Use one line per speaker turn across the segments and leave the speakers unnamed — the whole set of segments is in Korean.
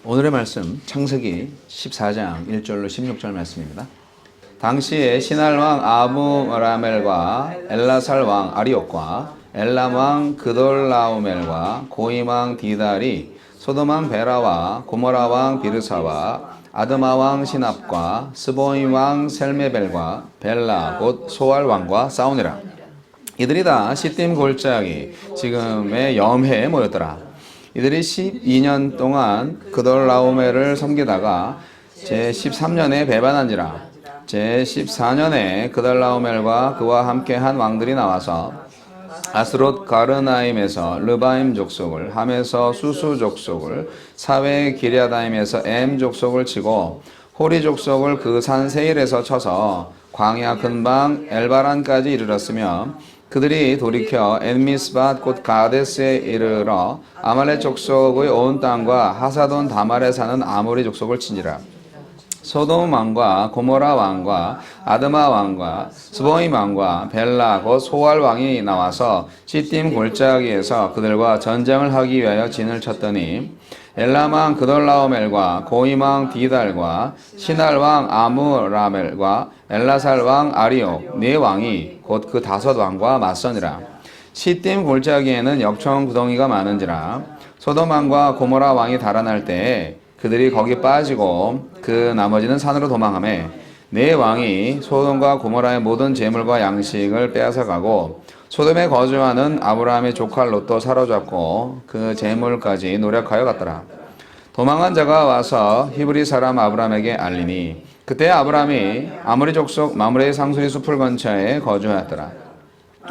오늘의 말씀 창세기 14장 1절로 16절 말씀입니다. 당시에 시날 왕 아므라멜과 엘라살 왕 아리옥과 엘람 왕 그돌라오멜과 고임 왕 디달이 소돔 왕 베라와 고모라 왕 비르사와 아드마 왕 시납과 스보임 왕 셀메벨과 벨라 곧 소알 왕과 싸우니라. 이들이 다 시딤 골짜기 지금의 염해에 모였더라. 이들이 12년 동안 그돌라오멜을 섬기다가 제13년에 배반한지라. 제14년에 그돌라오멜과 그와 함께한 왕들이 나와서 아스롯 가르나임에서 르바임 족속을, 함에서 수수 족속을, 사웨 기랴다임에서 엠 족속을 치고 호리 족속을 그 산 세일에서 쳐서 광야 근방 엘바란까지 이르렀으며 그들이 돌이켜 엔미스밭 곧 가데스에 이르러 아말렉 족속의 온 땅과 하사돈 다말에 사는 아모리 족속을 친지라. 소돔 왕과 고모라 왕과 아드마 왕과 스보임 왕과 벨라 곧 소알 왕이 나와서 시딤 골짜기에서 그들과 전쟁을 하기 위하여 진을 쳤더니 엘람 왕 그돌라오멜과 고임 왕 디달과 시날 왕 아므라멜과 엘라살 왕 아리옥 네 왕이 곧 그 5 왕과 맞서니라. 시딤 골짜기에는 역청 구덩이가 많은지라. 소돔 왕과 고모라 왕이 달아날 때에 그들이 거기 빠지고 그 나머지는 산으로 도망하매 네 왕이 소돔과 고모라의 모든 재물과 양식을 빼앗아가고 소돔에 거주하는 아브라함의 조카 롯도 사로잡고 그 재물까지 노력하여 갔더라. 도망한 자가 와서 히브리 사람 아브라함에게 알리니 그때 아브라함이 아모리 족속 마므레의 상수리 숲을 근처에 거주하였더라.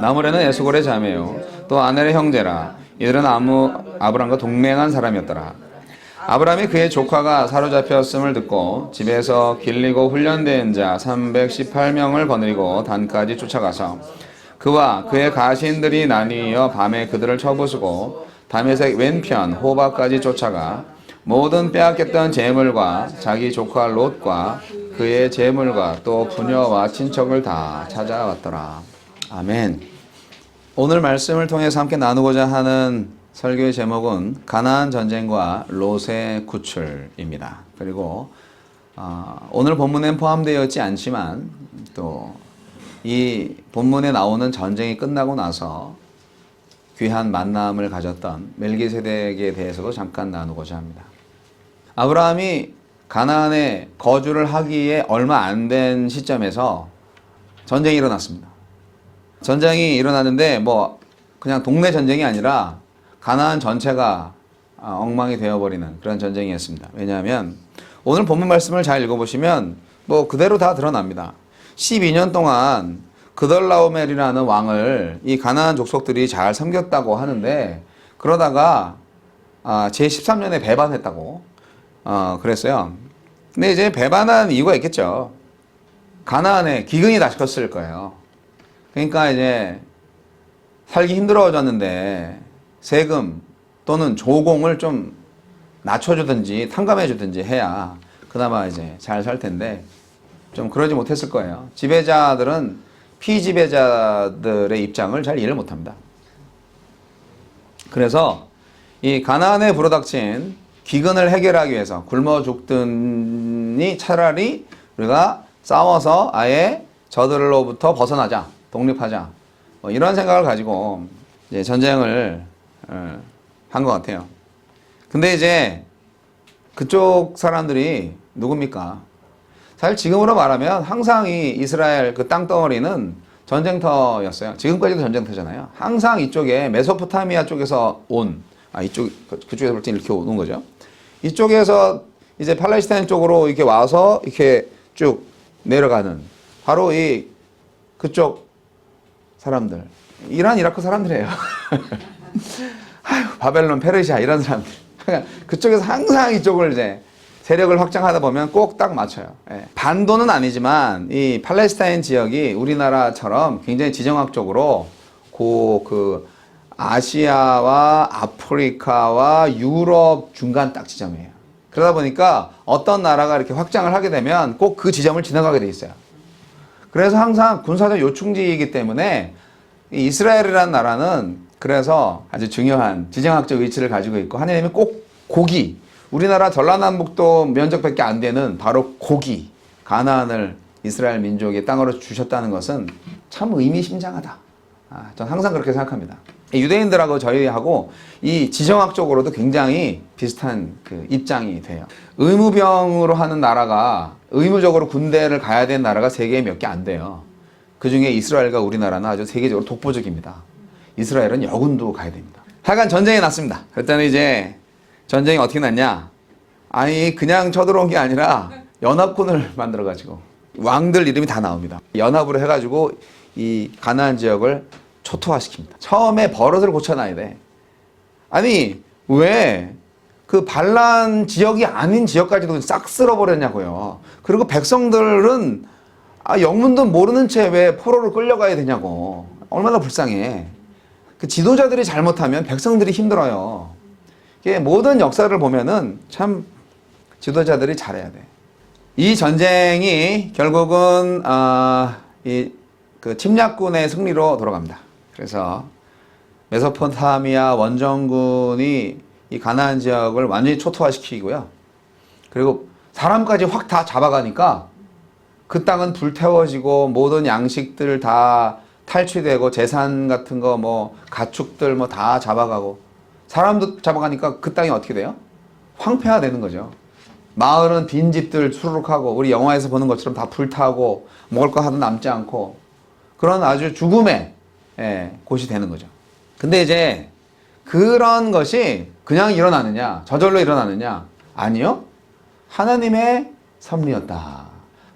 마므레는 에스골의 자매요 또 아넬의 형제라. 이들은 아브라함과 동맹한 사람이었더라. 아브라함이 그의 조카가 사로잡혔음을 듣고 집에서 길리고 훈련된 자 318명을 거느리고 단까지 쫓아가서 그와 그의 가신들이 나뉘어 밤에 그들을 쳐부수고 다메섹 왼편 호바까지 쫓아가 모든 빼앗겼던 재물과 자기 조카 롯과 그의 재물과 또 부녀와 친척을 다 찾아왔더라. 아멘. 오늘 말씀을 통해서 함께 나누고자 하는 설교의 제목은 가나안 전쟁과 롯의 구출입니다. 그리고 오늘 본문엔 포함되어 있지 않지만 또 이 본문에 나오는 전쟁이 끝나고 나서 귀한 만남을 가졌던 멜기세덱에 대해서도 잠깐 나누고자 합니다. 아브라함이 가나안에 거주를 하기에 얼마 안 된 시점에서 전쟁이 일어났습니다. 전쟁이 일어났는데 뭐 그냥 동네 전쟁이 아니라 가나안 전체가 엉망이 되어버리는 그런 전쟁이었습니다. 왜냐하면 오늘 본문 말씀을 잘 읽어보시면 뭐 그대로 다 드러납니다. 12년 동안 그돌라오멜이라는 왕을 이 가나안 족속들이 잘 섬겼다고 하는데 그러다가 제13년에 배반했다고 그랬어요. 근데 이제 배반한 이유가 있겠죠. 가나안에 기근이 닥쳤을 거예요. 그러니까 이제 살기 힘들어졌는데 세금 또는 조공을 좀 낮춰주든지 탕감해주든지 해야 그나마 이제 잘 살 텐데 좀 그러지 못했을 거예요. 지배자들은 피지배자들의 입장을 잘 이해를 못합니다. 그래서 이 가나안에 불어닥친 기근을 해결하기 위해서 굶어 죽더니 차라리 우리가 싸워서 아예 저들로부터 벗어나자, 독립하자 뭐 이런 생각을 가지고 이제 전쟁을 한 것 같아요. 근데 이제 그쪽 사람들이 누굽니까? 사실 지금으로 말하면 항상 이 이스라엘 그 땅덩어리는 전쟁터였어요. 지금까지도 전쟁터잖아요. 항상 이쪽에 메소포타미아 쪽에서 그쪽에서 볼 때 이렇게 오는 거죠. 이쪽에서 이제 팔레스타인 쪽으로 이렇게 와서 이렇게 쭉 내려가는 바로 그쪽 사람들. 이란, 이라크 사람들이에요. 아유, 바벨론, 페르시아 이런 사람들. 그쪽에서 항상 이쪽을 이제 세력을 확장하다 보면 꼭 딱 맞춰요. 예. 반도는 아니지만 이 팔레스타인 지역이 우리나라처럼 굉장히 지정학적으로 그 아시아와 아프리카와 유럽 중간 딱 지점이에요. 그러다 보니까 어떤 나라가 이렇게 확장을 하게 되면 꼭 그 지점을 지나가게 돼 있어요. 그래서 항상 군사적 요충지이기 때문에 이 이스라엘이라는 나라는 그래서 아주 중요한 지정학적 위치를 가지고 있고 하나님이 꼭 우리나라 전라남북도 면적밖에 안 되는 바로 고기, 가나안을 이스라엘 민족의 땅으로 주셨다는 것은 참 의미심장하다. 전 항상 그렇게 생각합니다. 유대인들하고 저희하고 이 지정학적으로도 굉장히 비슷한 그 입장이 돼요. 의무병으로 하는 나라가, 의무적으로 군대를 가야 되는 나라가 세계에 몇 개 안 돼요. 그 중에 이스라엘과 우리나라는 아주 세계적으로 독보적입니다. 이스라엘은 여군도 가야 됩니다. 하여간 전쟁이 났습니다. 그랬더니 이제 전쟁이 어떻게 났냐? 아니 그냥 쳐들어온 게 아니라 연합군을 만들어가지고 왕들 이름이 다 나옵니다. 연합으로 해가지고 이 가나안 지역을 초토화시킵니다. 처음에 버릇을 고쳐놔야 돼. 아니 왜 그 반란 지역이 아닌 지역까지도 싹 쓸어버렸냐고요. 그리고 백성들은 영문도 모르는 채 왜 포로로 끌려가야 되냐고. 얼마나 불쌍해. 그 지도자들이 잘못하면 백성들이 힘들어요. 이게 모든 역사를 보면은 참 지도자들이 잘해야 돼. 이 전쟁이 결국은 그 침략군의 승리로 돌아갑니다. 그래서 메소포타미아 원정군이 이 가나안 지역을 완전히 초토화시키고요. 그리고 사람까지 확 다 잡아가니까 그 땅은 불태워지고 모든 양식들 다 탈취되고 재산 같은 거 뭐 가축들 뭐 다 잡아가고 사람도 잡아가니까 그 땅이 어떻게 돼요? 황폐화되는 거죠. 마을은 빈집들 수르륵하고 우리 영화에서 보는 것처럼 다 불타고 먹을 거 하나도 남지 않고 그런 아주 죽음의 곳이 되는 거죠. 근데 이제 그런 것이 그냥 일어나느냐, 저절로 일어나느냐? 아니요. 하나님의 섭리였다.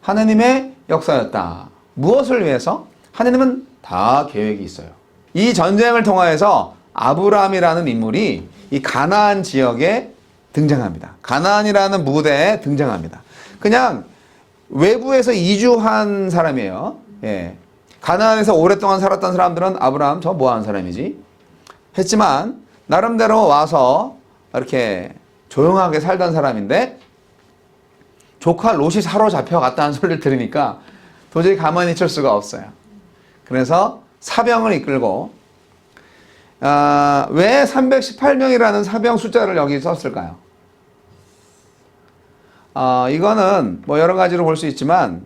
하나님의 역사였다. 무엇을 위해서? 하나님은 다 계획이 있어요. 이 전쟁을 통하여서 아브라함이라는 인물이 이 가나안 지역에 등장합니다. 가나안이라는 무대에 등장합니다. 그냥 외부에서 이주한 사람이에요. 예. 가나안에서 오랫동안 살았던 사람들은 아브라함 저 뭐하는 사람이지? 했지만 나름대로 와서 이렇게 조용하게 살던 사람인데 조카 롯이 사로잡혀 갔다는 소리를 들으니까 도저히 가만히 있을 수가 없어요. 그래서 사병을 이끌고 왜 318명이라는 사병 숫자를 여기 썼을까요? 이거는 뭐 여러 가지로 볼 수 있지만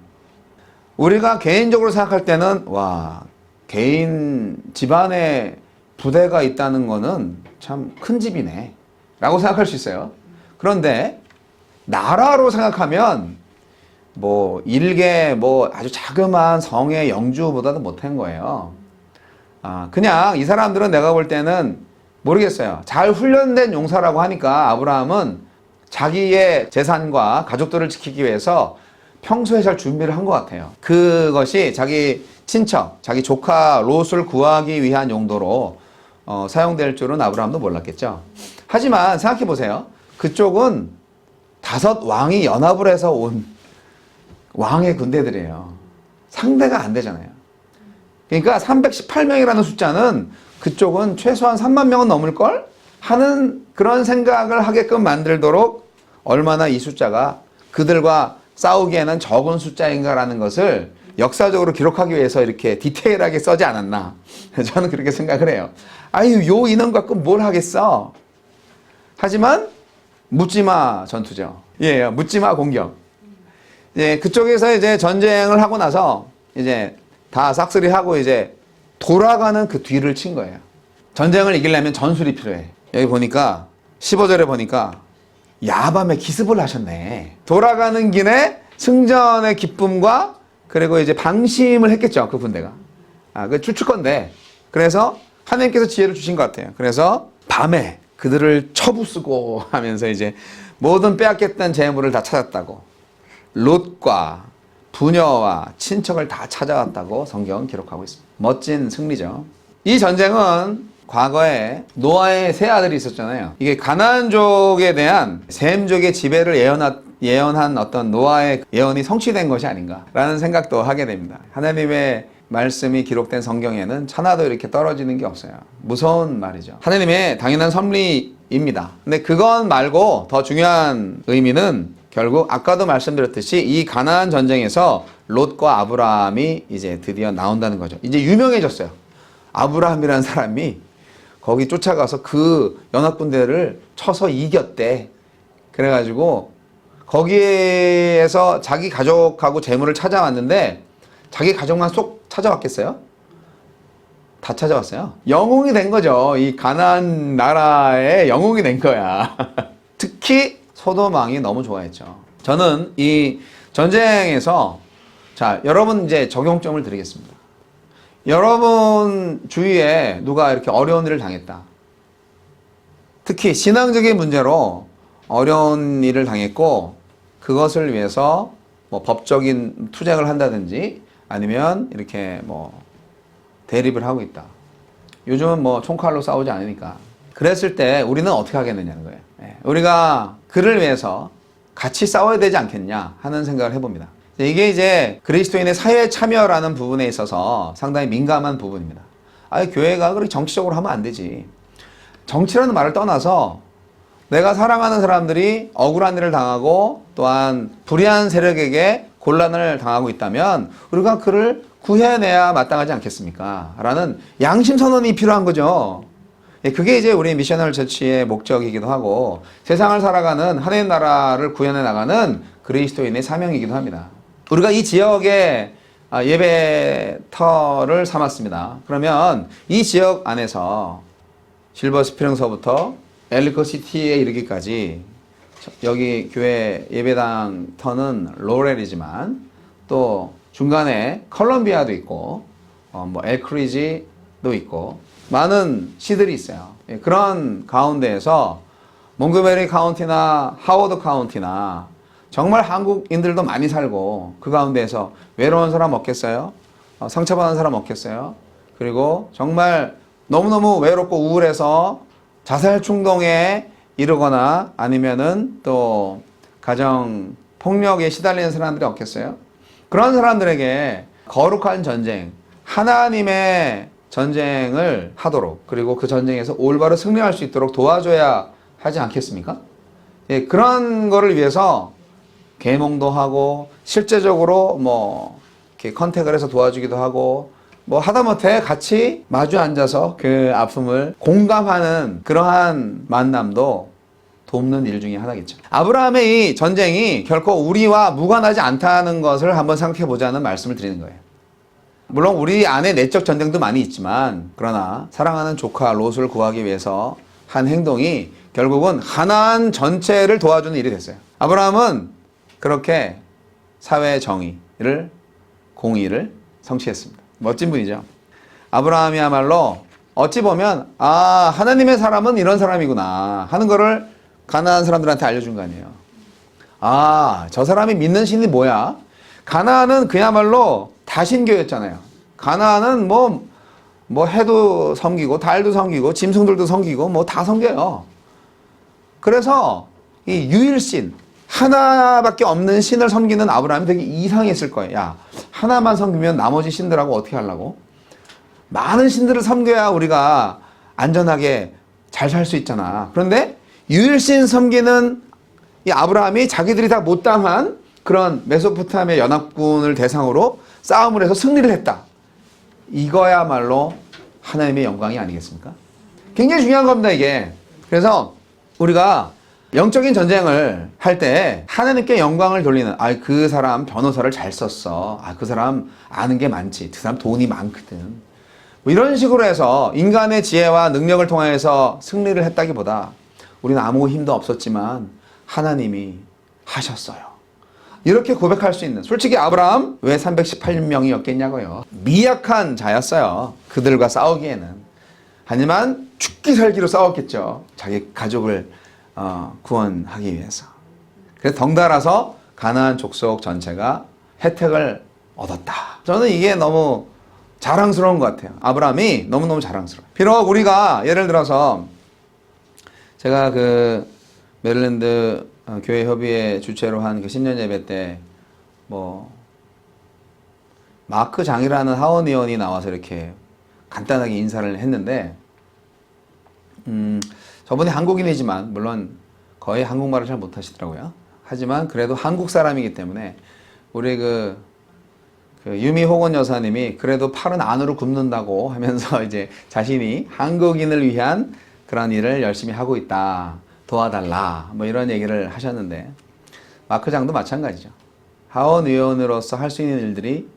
우리가 개인적으로 생각할 때는 와 개인 집안에 부대가 있다는 거는 참 큰 집이네 라고 생각할 수 있어요. 그런데 나라로 생각하면 뭐 일개 뭐 아주 자그마한 성의 영주보다도 못한 거예요. 그냥 이 사람들은 내가 볼 때는 모르겠어요. 잘 훈련된 용사라고 하니까 아브라함은 자기의 재산과 가족들을 지키기 위해서 평소에 잘 준비를 한 것 같아요. 그것이 자기 친척, 자기 조카 롯을 구하기 위한 용도로 사용될 줄은 아브라함도 몰랐겠죠. 하지만 생각해 보세요. 그쪽은 5 왕이 연합을 해서 온 왕의 군대들이에요. 상대가 안 되잖아요. 그러니까 318명이라는 숫자는 그쪽은 최소한 3만 명은 넘을걸? 하는 그런 생각을 하게끔 만들도록 얼마나 이 숫자가 그들과 싸우기에는 적은 숫자인가라는 것을 역사적으로 기록하기 위해서 이렇게 디테일하게 써지 않았나. 저는 그렇게 생각을 해요. 아유, 요 인원 갖고 뭘 하겠어. 하지만 묻지마 전투죠. 예, 묻지마 공격. 예, 그쪽에서 이제 전쟁을 하고 나서 이제 다 싹쓸이하고 이제 돌아가는 그 뒤를 친 거예요. 전쟁을 이기려면 전술이 필요해. 여기 보니까 15절에 보니까 야밤에 기습을 하셨네. 돌아가는 길에 승전의 기쁨과 그리고 이제 방심을 했겠죠. 그 군대가. 그 추측건데. 그래서 하나님께서 지혜를 주신 것 같아요. 그래서 밤에 그들을 처부수고 하면서 이제 모든 빼앗겼던 재물을 다 찾았다고. 롯과 부녀와 친척을 다 찾아왔다고 성경은 기록하고 있습니다. 멋진 승리죠. 이 전쟁은 과거에 노아의 세 아들이 있었잖아요. 이게 가나안족에 대한 셈족의 지배를 예언한 어떤 노아의 예언이 성취된 것이 아닌가라는 생각도 하게 됩니다. 하나님의 말씀이 기록된 성경에는 하나도 이렇게 떨어지는 게 없어요. 무서운 말이죠. 하나님의 당연한 섭리입니다. 근데 그건 말고 더 중요한 의미는 결국 아까도 말씀드렸듯이 이 가나안 전쟁에서 롯과 아브라함이 이제 드디어 나온다는 거죠. 이제 유명해졌어요. 아브라함이라는 사람이 거기 쫓아가서 그 연합군대를 쳐서 이겼대. 그래가지고 거기에서 자기 가족하고 재물을 찾아왔는데 자기 가족만 쏙 찾아왔겠어요? 다 찾아왔어요. 영웅이 된 거죠. 이 가나안 나라의 영웅이 된 거야. 특히 소돔 왕이 너무 좋아했죠. 저는 이 전쟁에서 자, 여러분 이제 적용점을 드리겠습니다. 여러분 주위에 누가 이렇게 어려운 일을 당했다. 특히 신앙적인 문제로 어려운 일을 당했고 그것을 위해서 뭐 법적인 투쟁을 한다든지 아니면 이렇게 뭐 대립을 하고 있다. 요즘은 뭐 총칼로 싸우지 않으니까. 그랬을 때 우리는 어떻게 하겠느냐는 거예요. 우리가 그를 위해서 같이 싸워야 되지 않겠냐 하는 생각을 해봅니다. 이게 이제 그리스도인의 사회 참여라는 부분에 있어서 상당히 민감한 부분입니다. 교회가 그렇게 정치적으로 하면 안 되지. 정치라는 말을 떠나서 내가 사랑하는 사람들이 억울한 일을 당하고 또한 불의한 세력에게 곤란을 당하고 있다면 우리가 그를 구해내야 마땅하지 않겠습니까? 라는 양심선언이 필요한 거죠. 그게 이제 우리 미셔널 처치의 목적이기도 하고 세상을 살아가는 하나님 나라를 구현해 나가는 그리스도인의 사명이기도 합니다. 우리가 이 지역에 예배터를 삼았습니다. 그러면 이 지역 안에서 실버 스프링서부터 엘리코 시티에 이르기까지 여기 교회 예배당 터는 로렐이지만 또 중간에 컬럼비아도 있고 뭐 엘크리지도 있고 많은 시들이 있어요. 그런 가운데에서 몽고메리 카운티나 하워드 카운티나 정말 한국인들도 많이 살고 그 가운데에서 외로운 사람 없겠어요? 상처받은 사람 없겠어요? 그리고 정말 너무너무 외롭고 우울해서 자살 충동에 이르거나 아니면은 또 가정 폭력에 시달리는 사람들이 없겠어요? 그런 사람들에게 거룩한 전쟁, 하나님의 전쟁을 하도록 그리고 그 전쟁에서 올바로 승리할 수 있도록 도와줘야 하지 않겠습니까? 그런 거를 위해서 계몽도 하고 실제적으로 뭐 이렇게 컨택을 해서 도와주기도 하고 뭐 하다못해 같이 마주 앉아서 그 아픔을 공감하는 그러한 만남도 돕는 일 중에 하나겠죠. 아브라함의 이 전쟁이 결코 우리와 무관하지 않다는 것을 한번 생각해 보자는 말씀을 드리는 거예요. 물론 우리 안에 내적 전쟁도 많이 있지만 그러나 사랑하는 조카 롯을 구하기 위해서 한 행동이 결국은 하나안 전체를 도와주는 일이 됐어요. 아브라함은 그렇게 사회의 정의를 공의를 성취했습니다. 멋진 분이죠. 아브라함이야말로 어찌 보면 하나님의 사람은 이런 사람이구나 하는 거를 가나안 사람들한테 알려준 거 아니에요. 저 사람이 믿는 신이 뭐야? 가나안은 그야말로 다신교였잖아요. 가나안은 뭐 해도 섬기고 달도 섬기고 짐승들도 섬기고 뭐 다 섬겨요. 그래서 이 유일신 하나밖에 없는 신을 섬기는 아브라함이 되게 이상했을 거예요. 야, 하나만 섬기면 나머지 신들하고 어떻게 하려고? 많은 신들을 섬겨야 우리가 안전하게 잘 살 수 있잖아. 그런데 유일신 섬기는 이 아브라함이 자기들이 다 못 당한 그런 메소포타미아 연합군을 대상으로 싸움을 해서 승리를 했다. 이거야말로 하나님의 영광이 아니겠습니까? 굉장히 중요한 겁니다, 이게. 그래서 우리가 영적인 전쟁을 할 때 하나님께 영광을 돌리는 그 사람 변호사를 잘 썼어. 그 사람 아는 게 많지. 그 사람 돈이 많거든. 뭐 이런 식으로 해서 인간의 지혜와 능력을 통해서 승리를 했다기보다 우리는 아무 힘도 없었지만 하나님이 하셨어요. 이렇게 고백할 수 있는 솔직히 아브라함 왜 318명이었겠냐고요. 미약한 자였어요. 그들과 싸우기에는. 하지만 죽기 살기로 싸웠겠죠. 자기 가족을 구원하기 위해서. 그래서 덩달아서 가나안 족속 전체가 혜택을 얻었다. 저는 이게 너무 자랑스러운 것 같아요. 아브라함이 너무너무 자랑스러워요. 비록 우리가 예를 들어서 제가 그 메릴랜드 교회 협의회 주최로 한 그 신년 예배 때 뭐 마크 장이라는 하원 의원이 나와서 이렇게 간단하게 인사를 했는데 저분이 한국인이지만 물론 거의 한국말을 잘 못하시더라고요. 하지만 그래도 한국 사람이기 때문에 우리 그 유미 호건 여사님이 그래도 팔은 안으로 굽는다고 하면서 이제 자신이 한국인을 위한 그런 일을 열심히 하고 있다. 도와달라 뭐 이런 얘기를 하셨는데 마크장도 마찬가지죠. 하원 의원으로서 할 수 있는 일들이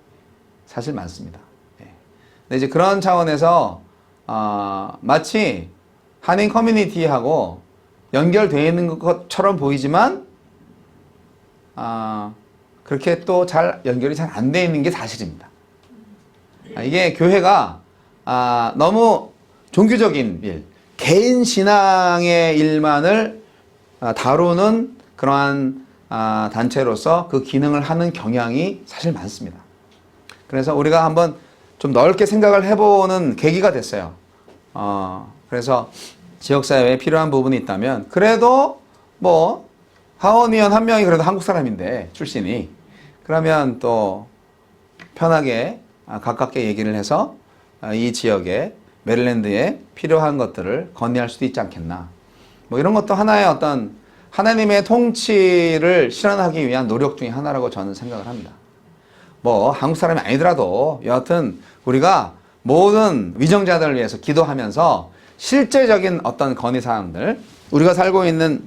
사실 많습니다. 근데 이제 그런 차원에서 마치 한인 커뮤니티하고 연결되어 있는 것처럼 보이지만 그렇게 또 연결이 잘 안 되어 있는 게 사실입니다. 이게 교회가 너무 종교적인 일, 개인 신앙의 일만을 다루는 그러한 단체로서 그 기능을 하는 경향이 사실 많습니다. 그래서 우리가 한번 좀 넓게 생각을 해보는 계기가 됐어요. 그래서 지역사회에 필요한 부분이 있다면 그래도 뭐 하원의원 한 명이 그래도 한국 사람인데 출신이 그러면 또 편하게 가깝게 얘기를 해서 이 지역에 메릴랜드에 필요한 것들을 건의할 수도 있지 않겠나. 뭐 이런 것도 하나의 어떤 하나님의 통치를 실현하기 위한 노력 중에 하나라고 저는 생각을 합니다. 뭐 한국 사람이 아니더라도 여하튼 우리가 모든 위정자들을 위해서 기도하면서 실제적인 어떤 건의사항들, 우리가 살고 있는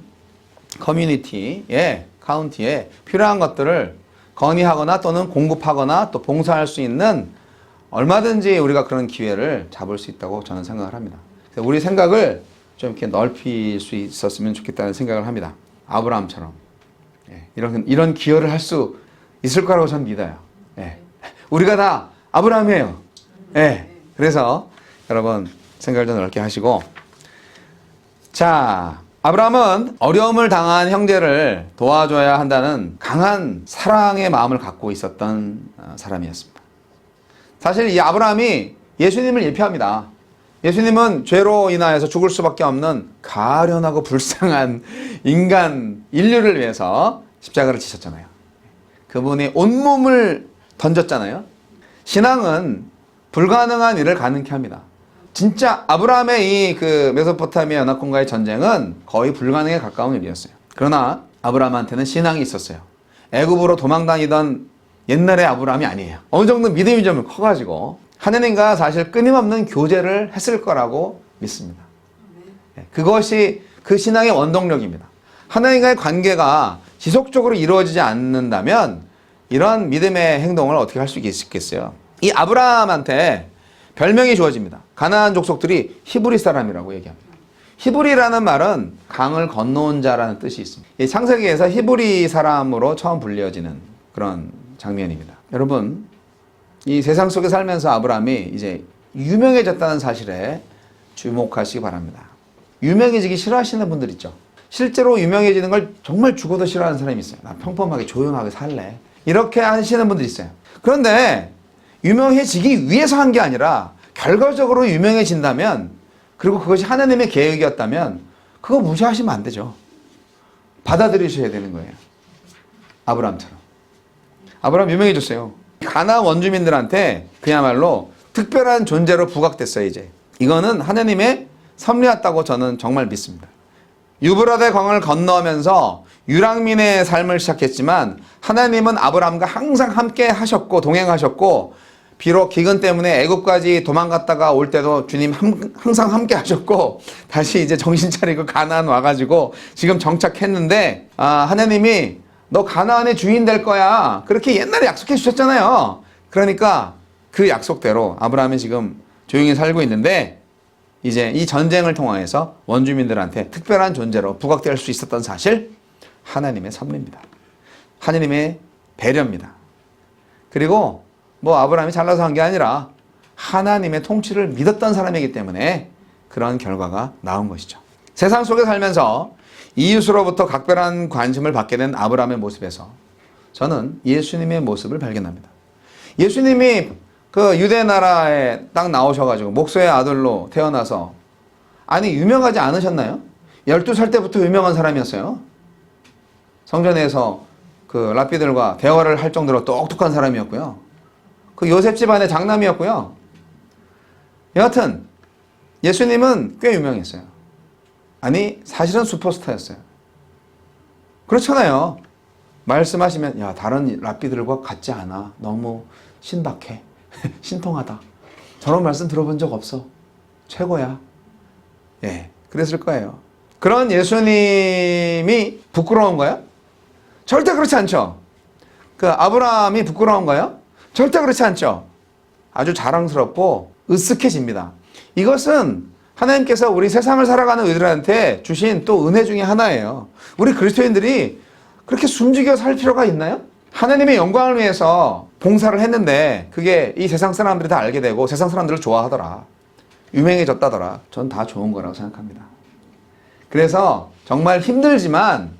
커뮤니티에, 카운티에 필요한 것들을 건의하거나 또는 공급하거나 또 봉사할 수 있는 얼마든지 우리가 그런 기회를 잡을 수 있다고 저는 생각을 합니다. 그래서 우리 생각을 좀 이렇게 넓힐 수 있었으면 좋겠다는 생각을 합니다. 아브라함처럼. 이런 기여를 할 수 있을 거라고 저는 믿어요. 우리가 다 아브라함이에요. 그래서 여러분 생각을 좀 넓게 하시고, 자, 아브라함은 어려움을 당한 형제를 도와줘야 한다는 강한 사랑의 마음을 갖고 있었던 사람이었습니다. 사실 이 아브라함이 예수님을 예표합니다. 예수님은 죄로 인하여서 죽을 수밖에 없는 가련하고 불쌍한 인류를 위해서 십자가를 지셨잖아요. 그분이 온몸을 던졌잖아요. 신앙은 불가능한 일을 가능케 합니다. 진짜 아브라함의 이 메소포타미아 연합군과의 전쟁은 거의 불가능에 가까운 일이었어요. 그러나 아브라함한테는 신앙이 있었어요. 애굽으로 도망다니던 옛날의 아브라함이 아니에요. 어느 정도 믿음이 좀 커가지고 하느님과 사실 끊임없는 교제를 했을 거라고 믿습니다. 그것이 그 신앙의 원동력입니다. 하나님과의 관계가 지속적으로 이루어지지 않는다면 이런 믿음의 행동을 어떻게 할 수 있겠어요? 이 아브라함한테 별명이 주어집니다. 가나안 족속들이 히브리 사람이라고 얘기합니다. 히브리라는 말은 강을 건너온 자라는 뜻이 있습니다. 이 창세기에서 히브리 사람으로 처음 불려지는 그런 장면입니다. 여러분, 이 세상 속에 살면서 아브라함이 이제 유명해졌다는 사실에 주목하시기 바랍니다. 유명해지기 싫어하시는 분들 있죠. 실제로 유명해지는 걸 정말 죽어도 싫어하는 사람이 있어요. 나 평범하게 조용하게 살래. 이렇게 하시는 분들이 있어요. 그런데 유명해지기 위해서 한 게 아니라 결과적으로 유명해진다면, 그리고 그것이 하나님의 계획이었다면 그거 무시하시면 안 되죠. 받아들이셔야 되는 거예요. 아브라함처럼. 아브라함 유명해졌어요. 가나안 원주민들한테 그야말로 특별한 존재로 부각됐어요. 이제 이거는 하나님의 섭리였다고 저는 정말 믿습니다. 유브라데 강을 건너면서 유랑민의 삶을 시작했지만 하나님은 아브라함과 항상 함께 하셨고 동행하셨고, 비록 기근 때문에 애굽까지 도망갔다가 올 때도 주님 항상 함께 하셨고, 다시 이제 정신 차리고 가나안 와가지고 지금 정착했는데, 하나님이 너 가나안의 주인 될 거야, 그렇게 옛날에 약속해 주셨잖아요. 그러니까 그 약속대로 아브라함이 지금 조용히 살고 있는데, 이제 이 전쟁을 통해서 원주민들한테 특별한 존재로 부각될 수 있었던 사실, 하나님의 섭리입니다. 하나님의 배려입니다. 그리고 뭐 아브라함이 잘나서 한 게 아니라 하나님의 통치를 믿었던 사람이기 때문에 그런 결과가 나온 것이죠. 세상 속에 살면서 이웃으로부터 각별한 관심을 받게 된 아브라함의 모습에서 저는 예수님의 모습을 발견합니다. 예수님이 그 유대 나라에 딱 나오셔가지고 목소의 아들로 태어나서, 아니 유명하지 않으셨나요? 12살 때부터 유명한 사람이었어요. 성전에서 그 랍비들과 대화를 할 정도로 똑똑한 사람이었고요. 그 요셉 집안의 장남이었고요. 여하튼 예수님은 꽤 유명했어요. 아니 사실은 슈퍼스타였어요. 그렇잖아요. 말씀하시면 야 다른 랍비들과 같지 않아. 너무 신박해. 신통하다. 저런 말씀 들어본 적 없어. 최고야. 예, 그랬을 거예요. 그런 예수님이 부끄러운가요? 절대 그렇지 않죠. 그 아브라함이 부끄러운가요? 절대 그렇지 않죠. 아주 자랑스럽고 으쓱해집니다. 이것은 하나님께서 우리 세상을 살아가는 우리들한테 주신 또 은혜 중에 하나예요. 우리 그리스도인들이 그렇게 숨죽여 살 필요가 있나요? 하나님의 영광을 위해서 봉사를 했는데 그게 이 세상 사람들이 다 알게 되고 세상 사람들을 좋아하더라. 유명해졌다더라. 전 다 좋은 거라고 생각합니다. 그래서 정말 힘들지만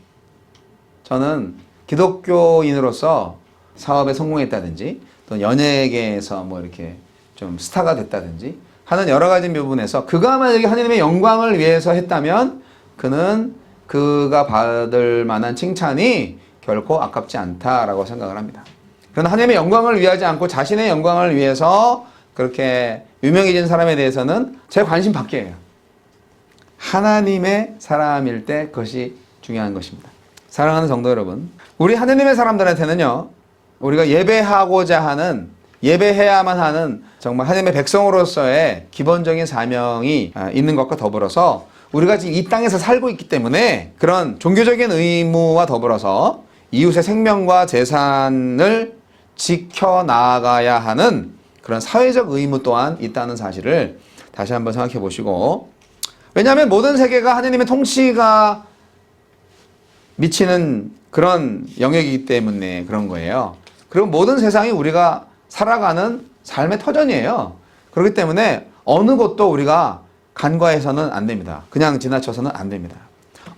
저는 기독교인으로서 사업에 성공했다든지 또 연예계에서 뭐 이렇게 좀 스타가 됐다든지 하는 여러 가지 부분에서 그가 만약에 하나님의 영광을 위해서 했다면 그는 그가 받을 만한 칭찬이 결코 아깝지 않다라고 생각을 합니다. 그러나 하나님의 영광을 위하지 않고 자신의 영광을 위해서 그렇게 유명해진 사람에 대해서는 제 관심 밖이에요. 하나님의 사람일 때 그것이 중요한 것입니다. 사랑하는 성도 여러분, 우리 하나님의 사람들한테는요, 우리가 예배하고자 하는, 예배해야만 하는 정말 하나님의 백성으로서의 기본적인 사명이 있는 것과 더불어서 우리가 지금 이 땅에서 살고 있기 때문에 그런 종교적인 의무와 더불어서 이웃의 생명과 재산을 지켜나가야 하는 그런 사회적 의무 또한 있다는 사실을 다시 한번 생각해 보시고, 왜냐하면 모든 세계가 하나님의 통치가 미치는 그런 영역이기 때문에 그런 거예요. 그리고 모든 세상이 우리가 살아가는 삶의 터전이에요. 그렇기 때문에 어느 곳도 우리가 간과해서는 안 됩니다. 그냥 지나쳐서는 안 됩니다.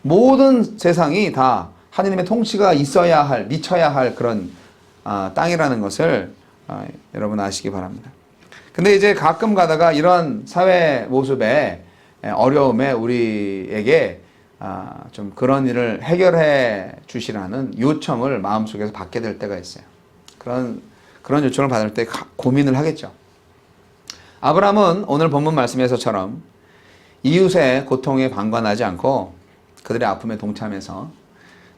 모든 세상이 다 하나님의 통치가 있어야 할, 미쳐야 할 그런 땅이라는 것을 여러분 아시기 바랍니다. 근데 이제 가끔 가다가 이런 사회 모습에 어려움에 우리에게 좀 그런 일을 해결해 주시라는 요청을 마음속에서 받게 될 때가 있어요. 그런 요청을 받을 때 고민을 하겠죠. 아브라함은 오늘 본문 말씀에서처럼 이웃의 고통에 방관하지 않고 그들의 아픔에 동참해서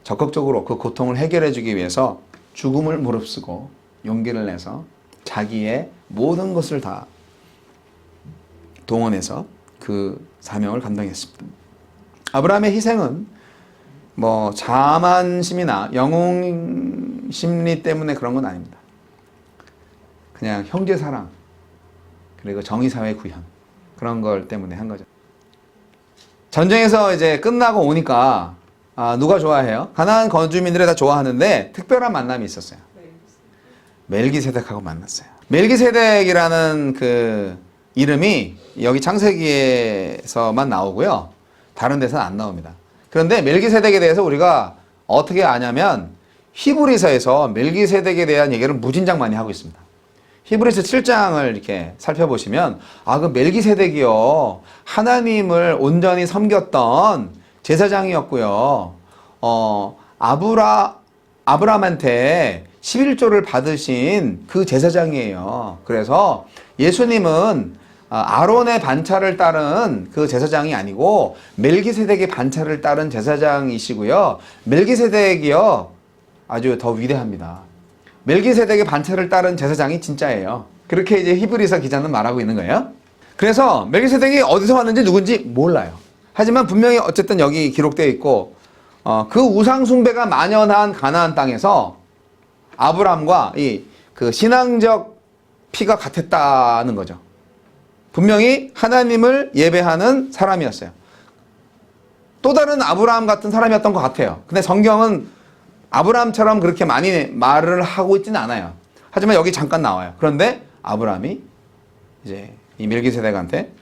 적극적으로 그 고통을 해결해 주기 위해서 죽음을 무릅쓰고 용기를 내서 자기의 모든 것을 다 동원해서 그 사명을 감당했습니다. 아브라함의 희생은 뭐 자만심이나 영웅 심리 때문에 그런 건 아닙니다. 그냥 형제 사랑 그리고 정의사회 구현 그런 걸 때문에 한 거죠. 전쟁에서 이제 끝나고 오니까 누가 좋아해요? 가나안 거주민들이 다 좋아하는데 특별한 만남이 있었어요. 멜기세덱하고 만났어요. 멜기세덱이라는 그 이름이 여기 창세기에서만 나오고요. 다른 데서는 안 나옵니다. 그런데 멜기세덱에 대해서 우리가 어떻게 아냐면 히브리서에서 멜기세덱에 대한 얘기를 무진장 많이 하고 있습니다. 히브리서 7장을 이렇게 살펴보시면 그 멜기세덱이요 하나님을 온전히 섬겼던 제사장이었고요. 아브라함한테 11조를 받으신 그 제사장이에요. 그래서 예수님은 아론의 반차를 따른 그 제사장이 아니고 멜기세덱의 반차를 따른 제사장이시고요. 멜기세덱이요 아주 더 위대합니다. 멜기세덱의 반차를 따른 제사장이 진짜예요. 그렇게 이제 히브리서 기자는 말하고 있는 거예요. 그래서 멜기세덱이 어디서 왔는지 누군지 몰라요. 하지만 분명히 어쨌든 여기 기록되어 있고 그 우상 숭배가 만연한 가나안 땅에서 아브라함과 그 신앙적 피가 같았다는 거죠. 분명히 하나님을 예배하는 사람이었어요. 또 다른 아브라함 같은 사람이었던 것 같아요. 근데 성경은 아브라함처럼 그렇게 많이 말을 하고 있지는 않아요. 하지만 여기 잠깐 나와요. 그런데 아브라함이 이제 이 멜기세덱한테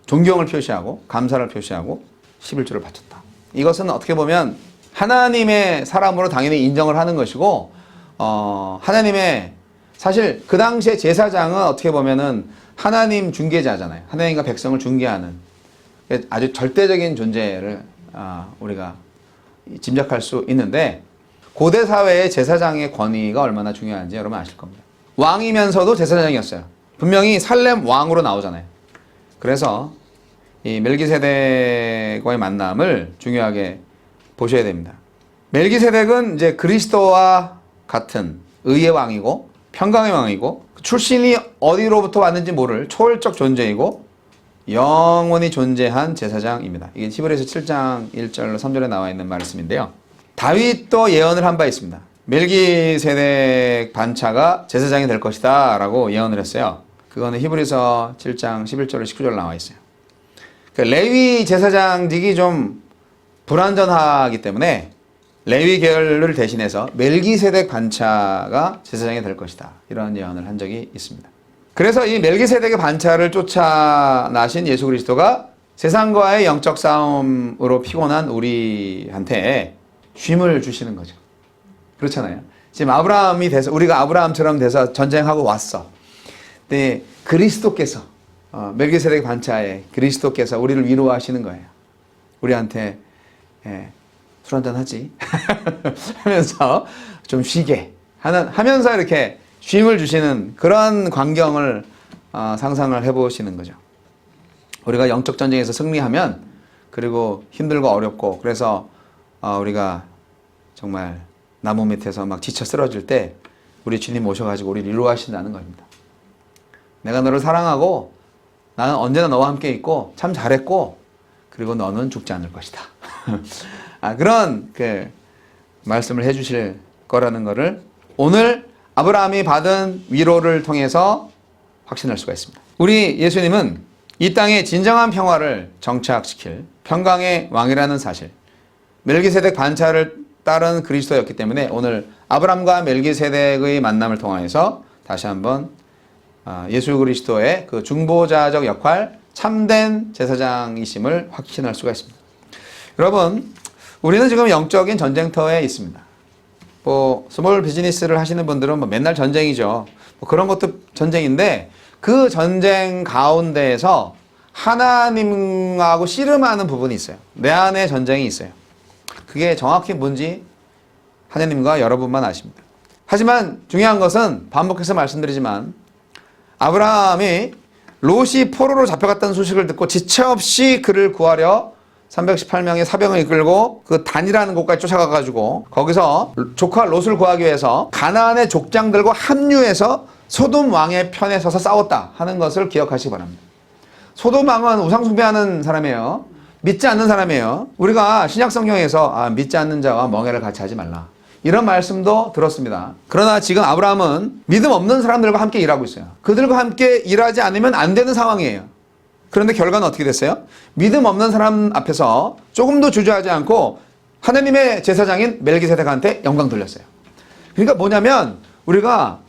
존경을 표시하고 감사를 표시하고 11조를 바쳤다. 이것은 어떻게 보면 하나님의 사람으로 당연히 인정을 하는 것이고 하나님의 사실 그 당시에 제사장은 어떻게 보면은 하나님 중개자잖아요. 하나님과 백성을 중개하는 아주 절대적인 존재를 우리가 짐작할 수 있는데 고대 사회의 제사장의 권위가 얼마나 중요한지 여러분 아실 겁니다. 왕이면서도 제사장이었어요. 분명히 살렘 왕으로 나오잖아요. 그래서 이 멜기세덱과의 만남을 중요하게 보셔야 됩니다. 멜기세덱은 이제 그리스도와 같은 의의 왕이고 평강의 왕이고 출신이 어디로부터 왔는지 모를 초월적 존재이고 영원히 존재한 제사장입니다. 이게 히브리서 7장 1절로 3절에 나와 있는 말씀인데요. 다윗도 예언을 한 바 있습니다. 멜기세덱 반차가 제사장이 될 것이다 라고 예언을 했어요. 그거는 히브리서 7장 11절로 19절 나와 있어요. 레위 제사장직이 좀 불완전하기 때문에 레위 계열을 대신해서 멜기세덱 반차가 제사장이 될 것이다. 이런 예언을 한 적이 있습니다. 그래서 이 멜기세덱의 반차를 쫓아나신 예수 그리스도가 세상과의 영적 싸움으로 피곤한 우리한테 쉼을 주시는 거죠. 그렇잖아요. 지금 아브라함이 돼서 우리가 아브라함처럼 돼서 전쟁하고 왔어. 근데 그리스도께서 멜기세덱 반차에 그리스도께서 우리를 위로하시는 거예요. 우리한테 술 한잔 하지 하면서 좀 쉬게 하면서 이렇게 쉼을 주시는 그런 광경을 상상을 해보시는 거죠. 우리가 영적 전쟁에서 승리하면 그리고 힘들고 어렵고 그래서 우리가 정말 나무 밑에서 막 지쳐 쓰러질 때 우리 주님 오셔가지고 우리를 위로하신다는 겁니다. 내가 너를 사랑하고 나는 언제나 너와 함께 있고 참 잘했고 그리고 너는 죽지 않을 것이다. 그런 말씀을 해주실 거라는 것을 오늘 아브라함이 받은 위로를 통해서 확신할 수가 있습니다. 우리 예수님은 이 땅에 진정한 평화를 정착시킬 평강의 왕이라는 사실, 멜기세덱 반차를 따른 그리스도였기 때문에 오늘 아브라함과 멜기세덱의 만남을 통하여서 다시 한번 예수 그리스도의 그 중보자적 역할, 참된 제사장이심을 확신할 수가 있습니다. 여러분, 우리는 지금 영적인 전쟁터에 있습니다. 스몰 비즈니스를 하시는 분들은 맨날 전쟁이죠. 그런 것도 전쟁인데 그 전쟁 가운데에서 하나님하고 씨름하는 부분이 있어요. 내 안에 전쟁이 있어요. 그게 정확히 뭔지 하나님과 여러분만 아십니다. 하지만 중요한 것은 반복해서 말씀드리지만 아브라함이 롯이 포로로 잡혀갔다는 소식을 듣고 지체 없이 그를 구하려 318명의 사병을 이끌고 그 단이라는 곳까지 쫓아가가지고 거기서 조카 롯을 구하기 위해서 가나안의 족장들과 합류해서 소돔 왕의 편에 서서 싸웠다 하는 것을 기억하시기 바랍니다. 소돔 왕은 우상 숭배하는 사람이에요. 믿지 않는 사람이에요. 우리가 신약 성경에서 믿지 않는 자와 멍에를 같이 하지 말라 이런 말씀도 들었습니다. 그러나 지금 아브라함은 믿음 없는 사람들과 함께 일하고 있어요. 그들과 함께 일하지 않으면 안 되는 상황이에요. 그런데 결과는 어떻게 됐어요? 믿음 없는 사람 앞에서 조금도 주저하지 않고 하나님의 제사장인 멜기세덱한테 영광 돌렸어요. 그러니까 뭐냐면 우리가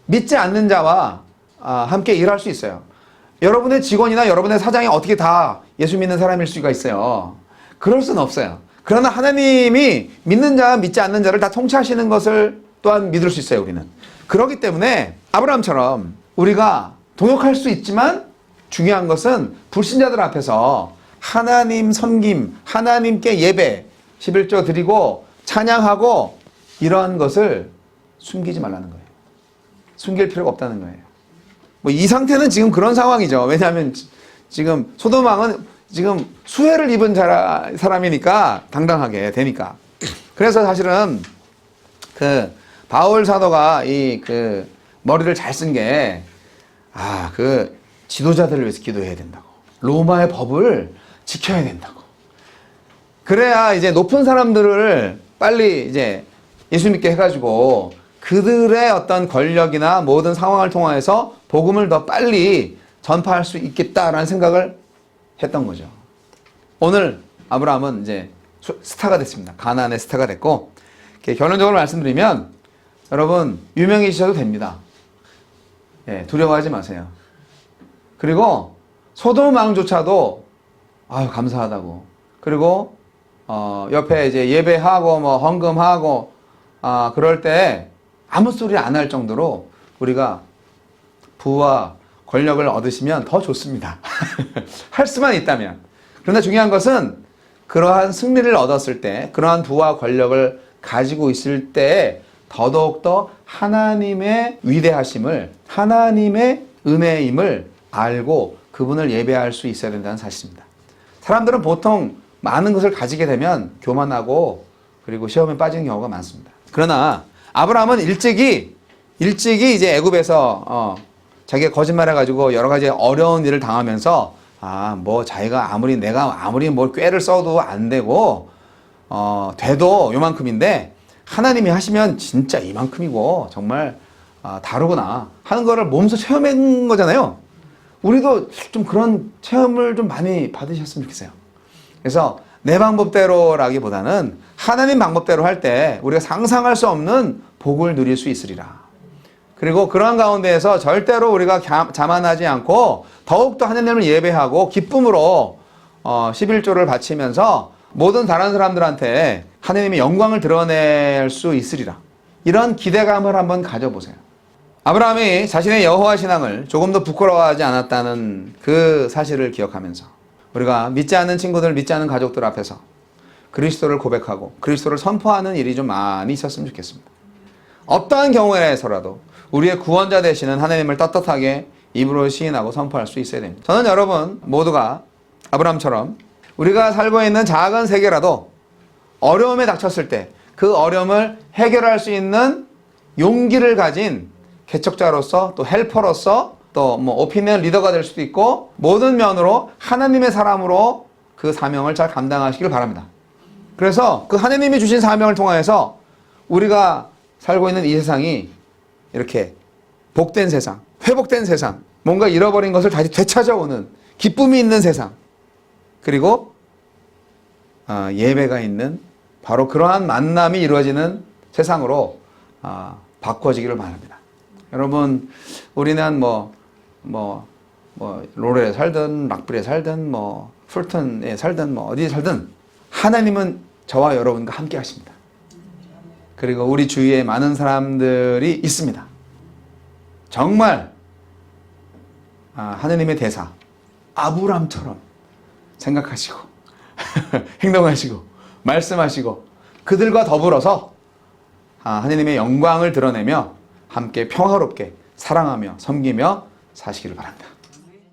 믿지 않는 자와 함께 일할 수 있어요. 여러분의 직원이나 여러분의 사장이 어떻게 다 예수 믿는 사람일 수가 있어요. 그럴 수는 없어요. 그러나 하나님이 믿는 자와 믿지 않는 자를 다 통치하시는 것을 또한 믿을 수 있어요. 우리는. 그렇기 때문에 아브라함처럼 우리가 동역할 수 있지만 중요한 것은 불신자들 앞에서 하나님 섬김, 하나님께 예배, 11조 드리고 찬양하고 이러한 것을 숨기지 말라는 거예요. 숨길 필요가 없다는 거예요. 이 상태는 지금 그런 상황이죠. 왜냐하면 지금 소돔 왕은 지금 수혜를 입은 사람이니까 당당하게 되니까. 그래서 사실은 바울 사도가 머리를 잘 쓴 게 지도자들을 위해서 기도해야 된다고. 로마의 법을 지켜야 된다고. 그래야 이제 높은 사람들을 빨리 이제 예수 믿게 해가지고 그들의 어떤 권력이나 모든 상황을 통해서 복음을 더 빨리 전파할 수 있겠다라는 생각을 했던 거죠. 오늘 아브라함은 이제 스타가 됐습니다. 가나안의 스타가 됐고, 결론적으로 말씀드리면 여러분 유명해지셔도 됩니다. 두려워하지 마세요. 그리고 소돔 왕조차도 감사하다고. 그리고 옆에 이제 예배하고 헌금하고 그럴 때 아무 소리 안 할 정도로 우리가 부와 권력을 얻으시면 더 좋습니다. 할 수만 있다면. 그러나 중요한 것은 그러한 승리를 얻었을 때, 그러한 부와 권력을 가지고 있을 때 더더욱더 하나님의 위대하심을, 하나님의 은혜임을 알고 그분을 예배할 수 있어야 된다는 사실입니다. 사람들은 보통 많은 것을 가지게 되면 교만하고 그리고 시험에 빠지는 경우가 많습니다. 그러나 아브라함은 일찍이 이제 애굽에서 자기가 거짓말해가지고 여러 가지 어려운 일을 당하면서 뭐 자기가 내가 아무리 뭘 꾀를 써도 안 되고 돼도 요만큼인데 하나님이 하시면 진짜 이만큼이고 정말 다르구나 하는 거를 몸소 체험한 거잖아요. 우리도 좀 그런 체험을 좀 많이 받으셨으면 좋겠어요. 그래서 내 방법대로라기보다는 하나님 방법대로 할 때 우리가 상상할 수 없는 복을 누릴 수 있으리라. 그리고 그러한 가운데에서 절대로 우리가 자만하지 않고 더욱더 하나님을 예배하고 기쁨으로 11조를 바치면서 모든 다른 사람들한테 하나님의 영광을 드러낼 수 있으리라. 이런 기대감을 한번 가져보세요. 아브라함이 자신의 여호와 신앙을 조금도 부끄러워하지 않았다는 그 사실을 기억하면서 우리가 믿지 않는 친구들, 믿지 않는 가족들 앞에서 그리스도를 고백하고 그리스도를 선포하는 일이 좀 많이 있었으면 좋겠습니다. 어떠한 경우에서라도 우리의 구원자 되시는 하나님을 떳떳하게 입으로 시인하고 선포할 수 있어야 됩니다. 저는 여러분 모두가 아브라함처럼 우리가 살고 있는 작은 세계라도 어려움에 닥쳤을 때 그 어려움을 해결할 수 있는 용기를 가진 개척자로서 또 헬퍼로서 또 오피니언 리더가 될 수도 있고 모든 면으로 하나님의 사람으로 그 사명을 잘 감당하시길 바랍니다. 그래서 그 하나님이 주신 사명을 통하여서 우리가 살고 있는 이 세상이 이렇게 복된 세상, 회복된 세상, 뭔가 잃어버린 것을 다시 되찾아오는 기쁨이 있는 세상, 그리고 예배가 있는 바로 그러한 만남이 이루어지는 세상으로 바꿔지기를 바랍니다. 여러분, 우리는 롤에 살든 락빌에 살든 풀턴에 살든 어디에 살든 하나님은 저와 여러분과 함께 하십니다. 그리고 우리 주위에 많은 사람들이 있습니다. 정말 하나님의 대사 아브람처럼 생각하시고 행동하시고 말씀하시고 그들과 더불어서 하나님의 영광을 드러내며 함께 평화롭게 사랑하며 섬기며 사시기를 바랍니다.